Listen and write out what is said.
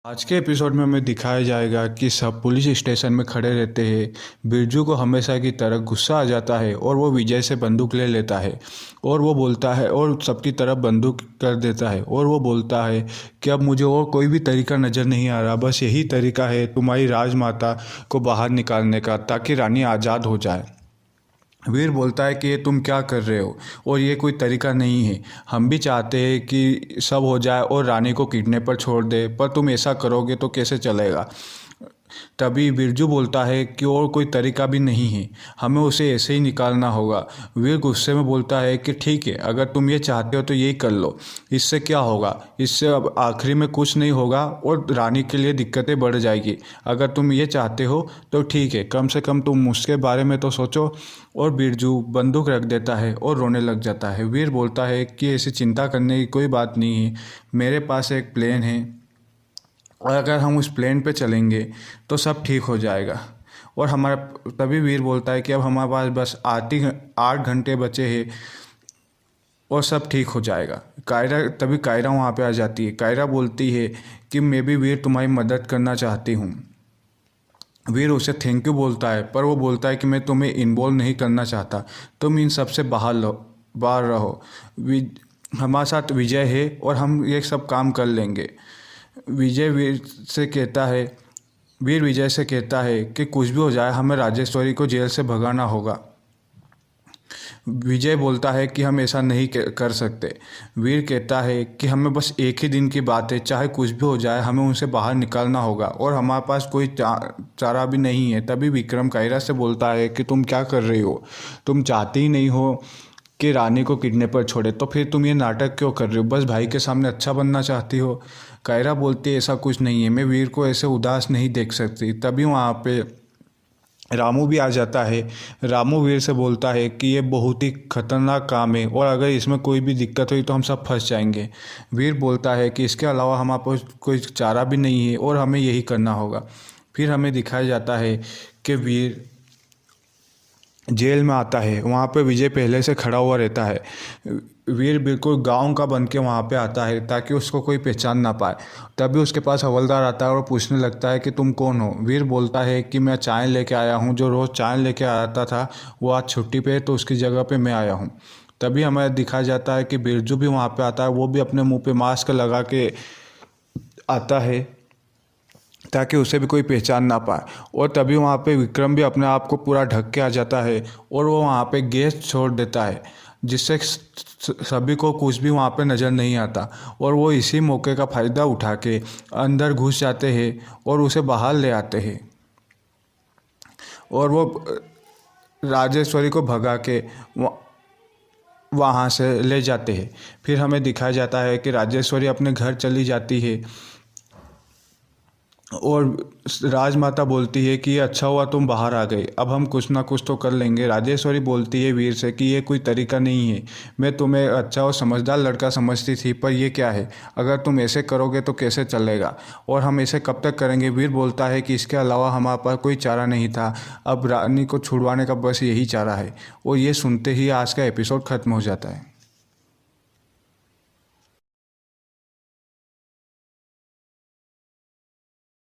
आज के एपिसोड में हमें दिखाया जाएगा कि सब पुलिस स्टेशन में खड़े रहते हैं। बिरजू को हमेशा की तरह गुस्सा आ जाता है और वो विजय से बंदूक ले लेता है और वो बोलता है और सबकी तरफ बंदूक कर देता है और वो बोलता है कि अब मुझे और कोई भी तरीका नज़र नहीं आ रहा, बस यही तरीका है तुम्हारी राजमाता को बाहर निकालने का ताकि रानी आज़ाद हो जाए। वीर बोलता है कि ये तुम क्या कर रहे हो और ये कोई तरीका नहीं है। हम भी चाहते हैं कि सब हो जाए और रानी को किडनैप पर छोड़ दे, पर तुम ऐसा करोगे तो कैसे चलेगा। तभी बिरजू बोलता है कि और कोई तरीका भी नहीं है, हमें उसे ऐसे ही निकालना होगा। वीर गुस्से में बोलता है कि ठीक है, अगर तुम ये चाहते हो तो यही कर लो, इससे क्या होगा, इससे अब आखिरी में कुछ नहीं होगा और रानी के लिए दिक्कतें बढ़ जाएगी। अगर तुम ये चाहते हो तो ठीक है, कम से कम तुम उसके बारे में तो सोचो। और बिरजू बंदूक रख देता है और रोने लग जाता है। वीर बोलता है कि ऐसी चिंता करने की कोई बात नहीं है, मेरे पास एक प्लान है और अगर हम उस प्लेन पे चलेंगे तो सब ठीक हो जाएगा। और हमारा तभी वीर बोलता है कि अब हमारे पास बस 8 घंटे बचे हैं और सब ठीक हो जाएगा। कायरा वहाँ पे आ जाती है। कायरा बोलती है कि मैं भी वीर तुम्हारी मदद करना चाहती हूँ। वीर उसे थैंक यू बोलता है, पर वो बोलता है कि मैं तुम्हें इन्वॉल्व नहीं करना चाहता, तुम इन सब से बाहर रहो। हमारे साथ विजय है और हम ये सब काम कर लेंगे। वीर विजय से कहता है कि कुछ भी हो जाए हमें राजेश्वरी को जेल से भगाना होगा। विजय बोलता है कि हम ऐसा नहीं कर सकते। वीर कहता है कि हमें बस एक ही दिन की बात है, चाहे कुछ भी हो जाए हमें उनसे बाहर निकालना होगा और हमारे पास कोई चारा भी नहीं है। तभी विक्रम कायरा से बोलता है कि तुम क्या कर रही हो, तुम चाहती ही नहीं हो कि रानी को किडनैपर छोड़े, तो फिर तुम ये नाटक क्यों कर रही हो, बस भाई के सामने अच्छा बनना चाहती हो। कायरा बोलती है ऐसा कुछ नहीं है, मैं वीर को ऐसे उदास नहीं देख सकती। तभी वहाँ पे रामू भी आ जाता है। रामू वीर से बोलता है कि ये बहुत ही खतरनाक काम है और अगर इसमें कोई भी दिक्कत हुई तो हम सब फंस जाएंगे। वीर बोलता है कि इसके अलावा हमारे पास कोई चारा भी नहीं है और हमें यही करना होगा। फिर हमें दिखाया जाता है कि वीर जेल में आता है। वहाँ पे विजय पहले से खड़ा हुआ रहता है। वीर बिल्कुल गांव का बन के वहाँ पे आता है ताकि उसको कोई पहचान ना पाए। तभी उसके पास हवलदार आता है और पूछने लगता है कि तुम कौन हो। वीर बोलता है कि मैं चाय लेके आया हूँ, जो रोज़ चाय लेके आता था वो आज छुट्टी पे है तो उसकी जगह पे मैं आया हूँ। तभी हमें दिखाया जाता है कि बिरजू भी वहाँ पे आता है। वो भी अपने मुँह पे मास्क लगा के आता है ताकि उसे भी कोई पहचान ना पाए। और तभी वहाँ पे विक्रम भी अपने आप को पूरा ढक के आ जाता है और वो वहाँ पे गैस छोड़ देता है, जिससे सभी को कुछ भी वहाँ पे नज़र नहीं आता। और वो इसी मौके का फ़ायदा उठा के अंदर घुस जाते हैं और उसे बाहर ले आते हैं और वो राजेश्वरी को भगा के वहाँ से ले जाते हैं। फिर हमें दिखाया जाता है कि राजेश्वरी अपने घर चली जाती है और राजमाता बोलती है कि ये अच्छा हुआ तुम बाहर आ गए, अब हम कुछ ना कुछ तो कर लेंगे। राजेश्वरी बोलती है वीर से कि ये कोई तरीका नहीं है, मैं तुम्हें अच्छा और समझदार लड़का समझती थी, पर ये क्या है, अगर तुम ऐसे करोगे तो कैसे चलेगा और हम ऐसे कब तक करेंगे। वीर बोलता है कि इसके अलावा हमारे पास कोई चारा नहीं था, अब रानी को छुड़वाने का बस यही चारा है। और ये सुनते ही आज का एपिसोड ख़त्म हो जाता है।